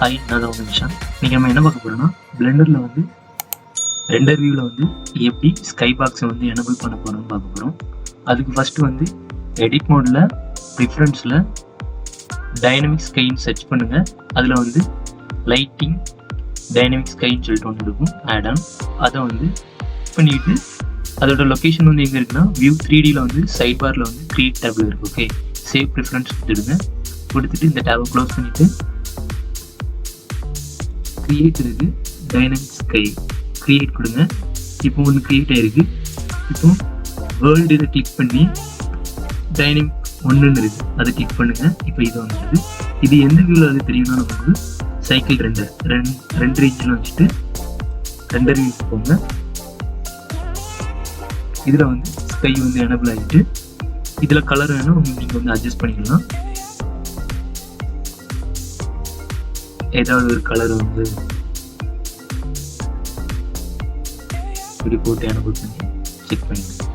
Hi, நான் தான் நிமிஷம். இன்றைக்கி நம்ம என்ன பார்க்க போகிறோம்னா, பிளெண்டரில் வந்து ரெண்டர் வியூவில் வந்து எப்படி ஸ்கை பாக்ஸை வந்து எனபிள் பண்ண போகிறோம்னு பார்க்க போகிறோம். அதுக்கு ஃபஸ்ட்டு வந்து எடிட் மோடில் ப்ரிஃபரன்ஸில் டைனமிக் ஸ்கைன்னு சர்ச் பண்ணுங்கள். அதில் வந்து லைட்டிங் டைனமிக் ஸ்கைன்னு சொல்லிட்டு ஒன்று இருக்கும் ஆட் ஆன். அதை வந்து பண்ணிவிட்டு அதோட லொக்கேஷன் வந்து எங்கே இருக்குன்னா வியூ 3Dயில் வந்து சைட் பாரில் வந்து க்ரியேட் டேபிள் இருக்குது. ஓகே, சேவ் ப்ரிஃபரன்ஸ் கொடுத்துடுங்க. கொடுத்துட்டு இந்த டேபை க்ளோஸ் பண்ணிவிட்டு கிரியேட் இருக்குது டைனமிக் ஸ்கை கிரியேட் கொடுங்க. இப்போ ஒன்று கிரியேட் ஆகிருக்கு. இப்போ வேர்ல்டு இதை கிளிக் பண்ணி டைனமிக் 1ன்னு இருக்குது, அதை கிளிக் பண்ணுங்கள். இப்போ இது வந்துடுது. இது எந்த வியூவில் அது தெரியும்னா நமக்கு சைக்கிள் ரெண்டு ரேஞ்சில் வச்சுட்டு ரெண்டர் வியூஸ் போங்க. இதில் வந்து ஸ்கை வந்து எனபிள் ஆகிட்டு இதில் கலர் வேணும் நீங்கள் வந்து அட்ஜஸ்ட் பண்ணிக்கலாம். ஏதாவது ஒரு கலர் வந்து இப்படி போட்டு எனபிள் பண்ணி செக் பண்ணிக்கலாம்.